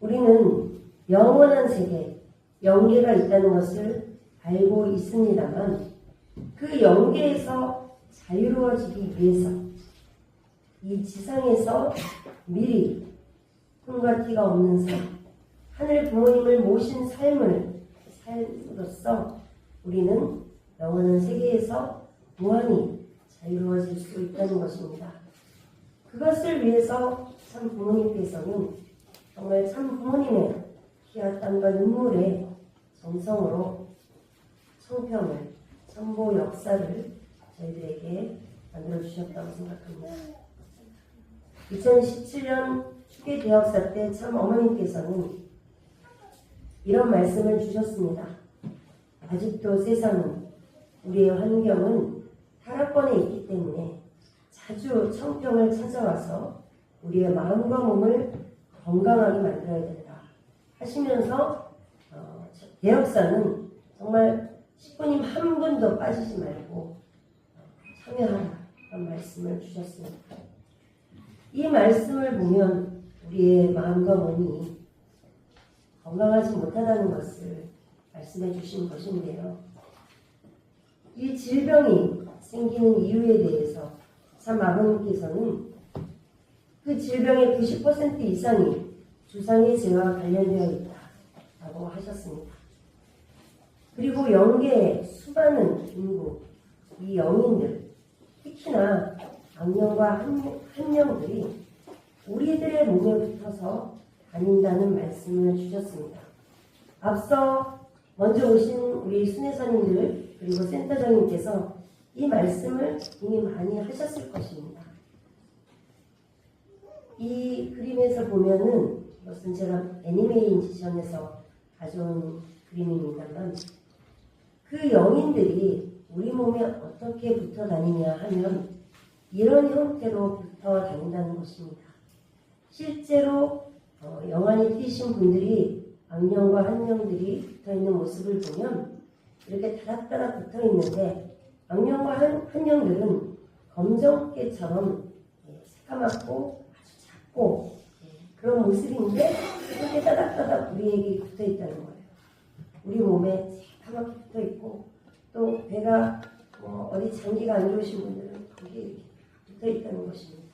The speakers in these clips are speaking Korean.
우리는 영원한 세계, 영계가 있다는 것을 알고 있습니다만 그 영계에서 자유로워지기 위해서 이 지상에서 미리 흠과 티가 없는 삶, 하늘 부모님을 모신 삶을 삶으로써 우리는 영원한 세계에서 무한히 자유로워질 수 있다는 것입니다. 그것을 위해서 참 부모님께서는 정말 참 부모님의 피와 땀과 눈물의 정성으로 청평을, 천보 역사를 저희들에게 만들어주셨다고 생각합니다. 2017년 추계대역사 때 참 어머님께서는 이런 말씀을 주셨습니다. 아직도 세상은, 우리의 환경은 타락권에 있기 때문에 자주 청평을 찾아와서 우리의 마음과 몸을 건강하게 만들어야 된다 하시면서 대역사는 정말 식구님 한 분도 빠지지 말고 참여하라 그런 말씀을 주셨습니다. 이 말씀을 보면 우리의 마음과 몸이 건강하지 못하다는 것을 말씀해 주신 것인데요. 이 질병이 생기는 이유에 대해서 참 아버님께서는 그 질병의 90% 이상이 주상의 죄와 관련되어 있다라고 하셨습니다. 그리고 영계의 수많은 인구, 이 영인들, 특히나 악령과 한령들이 우리들의 몸에 붙어서 다닌다는 말씀을 주셨습니다. 앞서 먼저 오신 우리 순회사님들 그리고 센터장님께서 이 말씀을 이미 많이 하셨을 것입니다. 이 그림에서 보면은 이것은 제가 애니메이션에서 가져온 그림입니다만 그 영인들이 우리 몸에 어떻게 붙어 다니냐 하면 이런 형태로 붙어 다닌다는 것입니다. 실제로 영안이 튀신 분들이 악령과 한령들이 붙어있는 모습을 보면 이렇게 다닥다닥 붙어있는데 악령과 한령들은 검정깨처럼 새까맣고 아주 작고 그런 모습인데 이렇게 따닥따닥 우리에게 붙어있다는 거예요. 우리 몸에 새까맣게 붙어있고 또 배가 어디 장기가 안 좋으신 분들은 거기에 이렇게 붙어있다는 것입니다.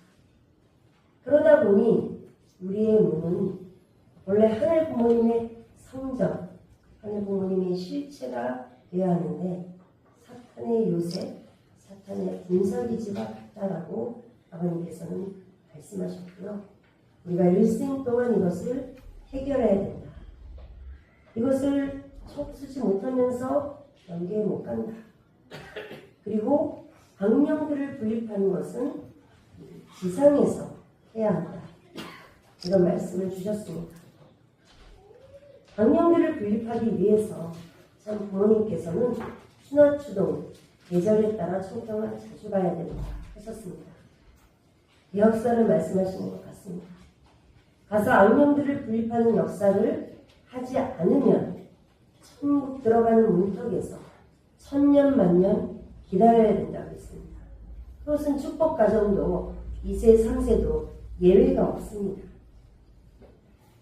그러다 보니 우리의 몸은 원래 하늘 부모님의 성전, 하늘 부모님의 실체가 되어야 하는데 사탄의 요새, 사탄의 분석기지가 같다라고 아버님께서는 말씀하셨고요. 우리가 일생 동안 이것을 해결해야 된다. 이것을 척수지 못하면서 영계에 못 간다. 그리고 악령들을 분립하는 것은 지상에서 해야 한다. 이런 말씀을 주셨습니다. 악령들을 분립하기 위해서 참 부모님께서는 추나추동 계절에 따라 청평을 자주 가야 된다 하셨습니다. 역사를 말씀하시는 것 같습니다. 가서 악령들을 분립하는 역사를 하지 않으면 천국 들어가는 문턱에서 천년 만년 기다려야 된다고 했습니다. 그것은 축복 가정도 2세, 3세도 예외가 없습니다.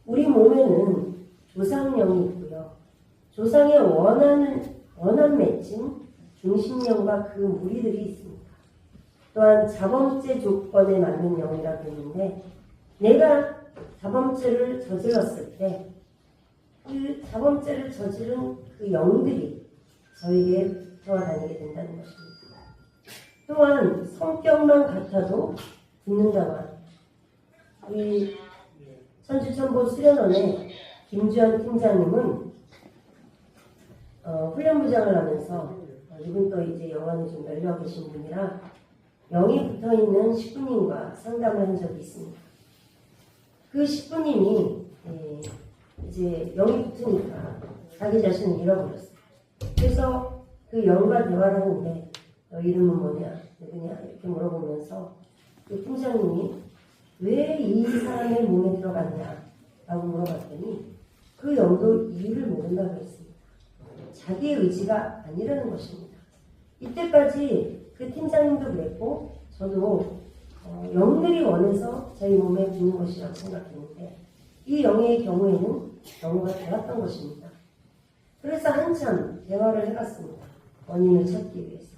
우리 몸에는 조상령이 있고요. 조상의 원한 맺힌 중심령과 그 무리들이 있습니다. 또한 자범죄 조건에 맞는 영이라고 했는데 내가 자범죄를 저질렀을 때 그 자범죄를 저지른 그 영들이 저에게 붙어다니게 된다는 것입니다. 또한 성격만 같아도 붙는다고 합니다. 우리 천주천보 수련원의 김주현 팀장님은 훈련부장을 하면서 이분 또 이제 영안이 좀 열려 계신 분이라 영이 붙어있는 식구님과 상담을 한 적이 있습니다. 그 식구님이 이제 영이 붙으니까 자기 자신을 잃어버렸어요. 그래서 그 영과 대화를 하는데 너 이름은 뭐냐, 누구냐 이렇게 물어보면서 그 팀장님이 왜 이 사람의 몸에 들어갔냐 라고 물어봤더니 그 영도 이유를 모른다고 했습니다. 자기의 의지가 아니라는 것입니다. 이때까지 그 팀장님도 그랬고 저도 영들이 원해서 저희 몸에 붙는 것이라고 생각했는데 이 영의 경우에는 너무가 달랐던 것입니다. 그래서 한참 대화를 해봤습니다. 원인을 찾기 위해서.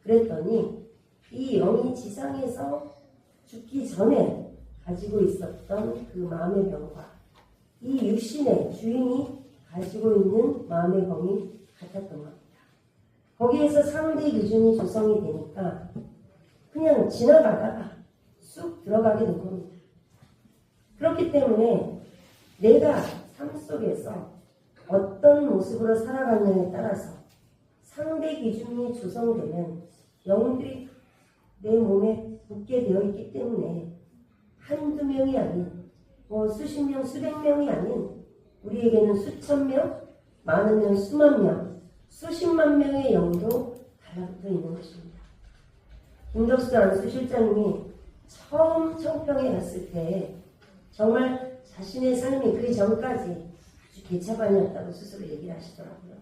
그랬더니 이 영이 지상에서 죽기 전에 가지고 있었던 그 마음의 병과 이 육신의 주인이 가지고 있는 마음의 병이 같았던 겁니다. 거기에서 3대 기준이 조성이 되니까 그냥 지나가다가 쑥 들어가게 된 겁니다. 그렇기 때문에 내가 삶 속에서 어떤 모습으로 살아가느냐에 따라서 상대 기준이 조성되면 영혼들이 내 몸에 붙게 되어 있기 때문에 한두 명이 아닌 수십 명, 수백 명이 아닌 우리에게는 수천 명, 많으면 수만 명, 수십만 명의 영도 달라붙어 있는 것입니다. 김덕수 안수실장님이 처음 청평에 갔을 때 정말 자신의 삶이 그 전까지 아주 개차반이었다고 스스로 얘기를 하시더라고요.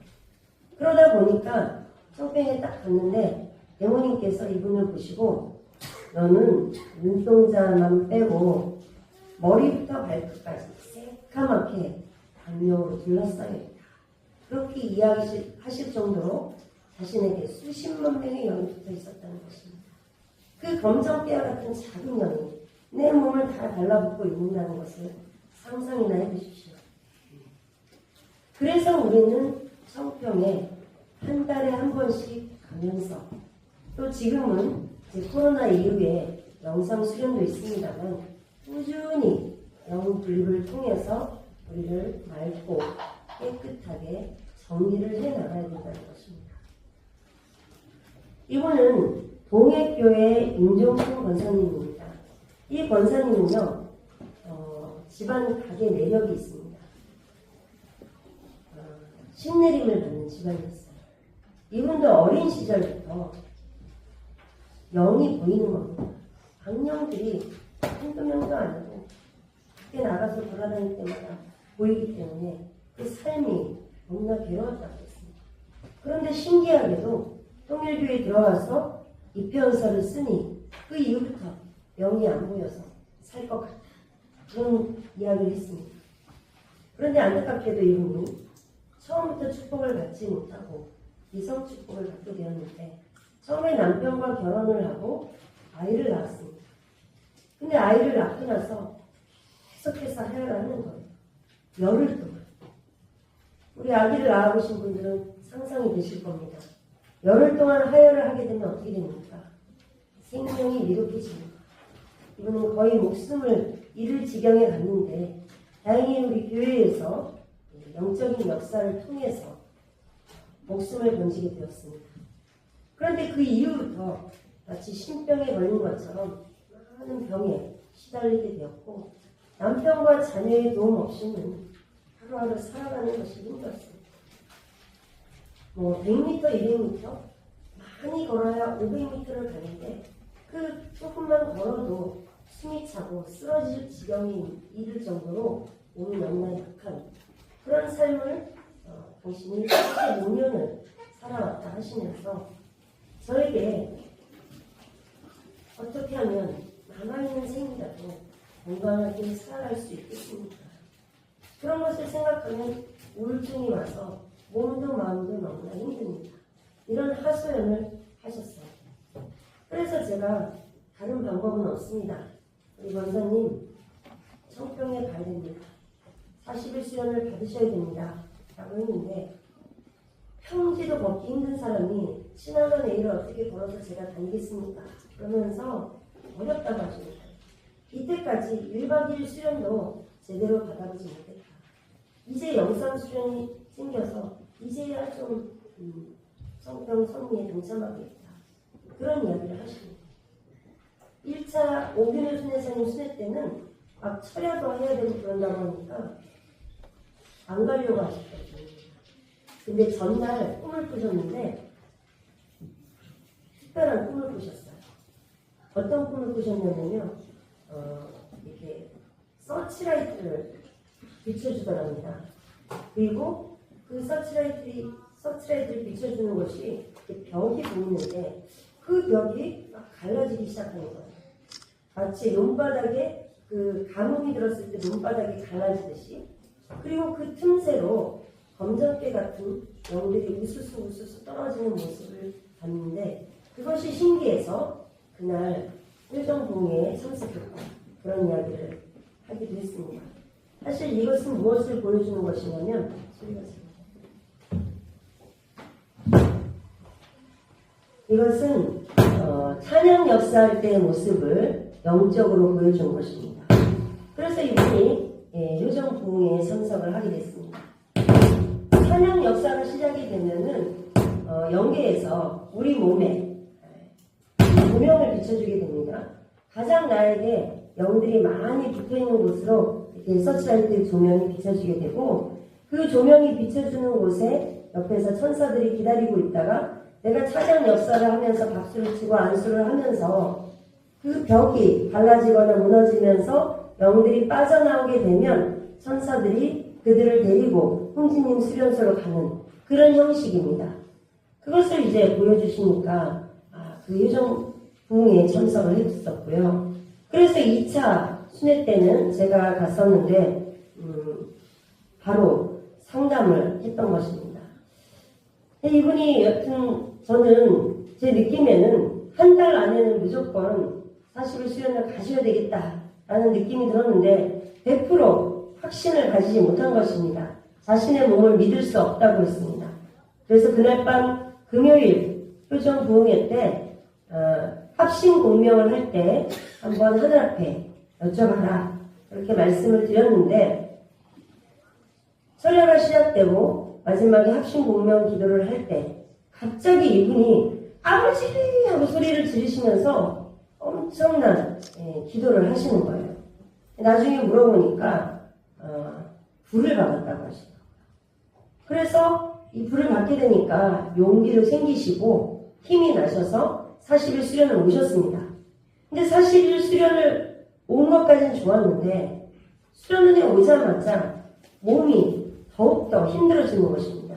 그러다 보니까 청평에 딱 갔는데 대모님께서 이분을 보시고 너는 눈동자만 빼고 머리부터 발끝까지 새까맣게 단명으로 둘러싸여 있다. 그렇게 이야기하실 정도로 자신에게 수십만 명의 영이 붙어 있었다는 것입니다. 그 검정깨와 같은 작은 영이 내 몸을 다 달라붙고 있는다는 것을 상상이나 해보십시오. 그래서 우리는 청평에 한 달에 한 번씩 가면서 또 지금은 이제 코로나 이후에 영상 수련도 있습니다만 꾸준히 영 분립을 통해서 우리를 맑고 깨끗하게 정리를 해나가야 된다는 것입니다. 이분은 동해교회 임종훈 권사님입니다. 이 권사님은요, 집안 가게 내력이 있습니다. 신내림을 받는 집안이었어요. 이분도 어린 시절부터 영이 보이는 겁니다. 악령들이 한두 명도 아니고 밖에 나가서 돌아다닐 때마다 보이기 때문에 그 삶이 너무나 괴로웠다고 했습니다. 그런데 신기하게도 통일교에 들어와서 입회원서를 쓰니 그 이후부터 영이 안 보여서 살 것 같다. 그런 이야기를 했습니다. 그런데 안타깝게도 이분이 처음부터 축복을 받지 못하고 이성 축복을 받게 되었는데 처음에 남편과 결혼을 하고 아이를 낳았습니다. 근데 아이를 낳고 나서 계속해서 하혈을 하는 거예요. 열흘 동안. 우리 아기를 낳아보신 분들은 상상이 되실 겁니다. 열흘 동안 하혈을 하게 되면 어떻게 됩니까? 생명이 미혹해집니다. 이분은 거의 목숨을 잃을 지경에 갔는데 다행히 우리 교회에서 영적인 역사를 통해서 목숨을 건지게 되었습니다. 그런데 그 이후부터 마치 신병에 걸린 것처럼 많은 병에 시달리게 되었고 남편과 자녀의 도움 없이는 하루하루 살아가는 것이 힘들었습니다. 100m, 200m 많이 걸어야 500m를 가는데 그 조금만 걸어도 숨이 차고 쓰러질 지경이 이를 정도로 몸이 너무나 약한 그런 삶을 당신이 45년을 살아왔다 하시면서 저에게 어떻게 하면 남아있는 생이라도 건강하게 살아갈 수 있겠습니까? 그런 것을 생각하면 우울증이 와서 몸도 마음도 너무나 힘듭니다. 이런 하소연을 하셨어요. 그래서 제가 다른 방법은 없습니다. 우리 권사님 청평에 가야 됩니다. 40일 수련을 받으셔야 됩니다. 라고 했는데 평지도 걷기 힘든 사람이 지나가는 일을 어떻게 걸어서 제가 다니겠습니까? 그러면서 어렵다고 하십니다. 이때까지 1박 2일 수련도 제대로 받아보지 못했다. 이제 영상 수련이 생겨서 이제야 좀 청평 선미에 동참하겠다. 그런 이야기를 하십니다. 1차 오균일 순회사님 순회 때는 막 철야도 해야 되고 그런다고 하니까 안 가려고 하셨거든요. 근데 전날 꿈을 꾸셨는데 특별한 꿈을 꾸셨어요. 어떤 꿈을 꾸셨냐면요. 이렇게 서치라이트를 비춰주더랍니다. 그리고 그 서치라이트를 비춰주는 것이 벽이 보이는데 그 벽이 막 갈라지기 시작하는 거예요. 마치 논바닥에 그 가뭄이 들었을 때 눈바닥이 갈라지듯이, 그리고 그 틈새로 검정깨 같은 영들이 우수수 떨어지는 모습을 봤는데, 그것이 신기해서 그날 효정봉에 참석했고 그런 이야기를 하기도 했습니다. 사실 이것은 무엇을 보여주는 것이냐면, 이것은 찬양 역사할 때의 모습을 영적으로 보여준 것입니다. 그래서 이분이 효정 부흥회에 참석을 하게 됐습니다. 찬양 역사가 시작이 되면은 영계에서 우리 몸에 조명을 비춰주게 됩니다. 가장 나에게 영들이 많이 붙어있는 곳으로 이렇게 서치라이트 조명이 비춰지게 되고, 그 조명이 비춰주는 곳에 옆에서 천사들이 기다리고 있다가 내가 찬양 역사를 하면서 박수를 치고 안수를 하면서 그 벽이 갈라지거나 무너지면서 영들이 빠져나오게 되면 천사들이 그들을 데리고 홍지님 수련소로 가는 그런 형식입니다. 그것을 이제 보여주시니까 그 효정 부흥회에 참석을 했었고요. 그래서 2차 순회 때는 제가 갔었는데 바로 상담을 했던 것입니다. 이분이 여튼 저는 제 느낌에는 한 달 안에는 무조건 40일 수련을 가셔야 되겠다라는 느낌이 들었는데 100% 확신을 가지지 못한 것입니다. 자신의 몸을 믿을 수 없다고 했습니다. 그래서 그날 밤 금요일 효정 부흥회 때 합심 공명을 할 때 한번 하늘 앞에 여쭤봐라 그렇게 말씀을 드렸는데, 설례가 시작되고 마지막에 합심 공명 기도를 할 때 갑자기 이분이 아버지 하고 소리를 지르시면서 엄청난 기도를 하시는 거예요. 나중에 물어보니까 불을 받았다고 하시더라고요. 그래서 이 불을 받게 되니까 용기도 생기시고 힘이 나셔서 40일 수련을 오셨습니다. 근데 40일 수련을 온 것까지는 좋았는데 수련원에 오자마자 몸이 더욱더 힘들어지는 것입니다.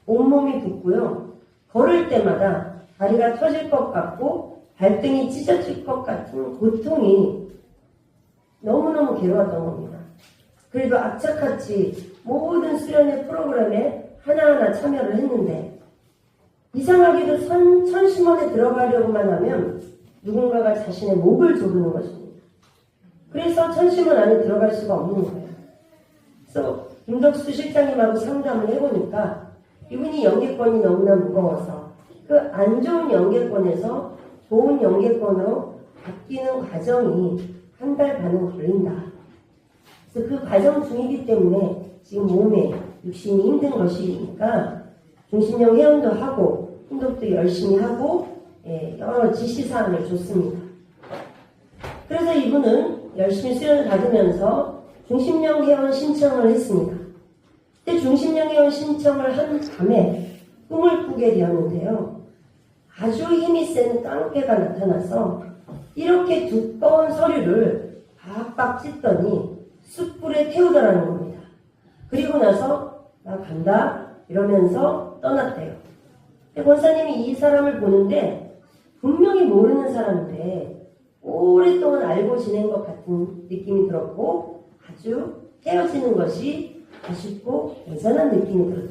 온몸이 붓고요. 걸을 때마다 다리가 터질 것 같고 발등이 찢어질 것 같은 고통이 너무너무 괴로웠던 겁니다. 그래도 악착같이 모든 수련의 프로그램에 하나하나 참여를 했는데, 이상하게도 천심원에 들어가려고만 하면 누군가가 자신의 목을 조르는 것입니다. 그래서 천심원 안에 들어갈 수가 없는 거예요. 그래서 김덕수 실장님하고 상담을 해보니까 이분이 영계권이 너무나 무거워서 그 안 좋은 영계권에서 좋은 영계권으로 바뀌는 과정이 한 달 반은 걸린다. 그래서 그 과정 중이기 때문에 지금 몸에 육신이 힘든 것이니까 중심령 회원도 하고 훈독도 열심히 하고 여러 지시사항을 줬습니다. 그래서 이분은 열심히 수련을 받으면서 중심령 회원 신청을 했습니다. 그때 중심령 회원 신청을 한 밤에 꿈을 꾸게 되었는데요. 아주 힘이 센 깡패가 나타나서 이렇게 두꺼운 서류를 박박 찢더니 숯불에 태우더라는 겁니다. 그리고 나서 나 간다 이러면서 떠났대요. 권사님이 이 사람을 보는데 분명히 모르는 사람인데 오랫동안 알고 지낸 것 같은 느낌이 들었고 아주 헤어지는 것이 아쉽고 애잔한 느낌이 들었다.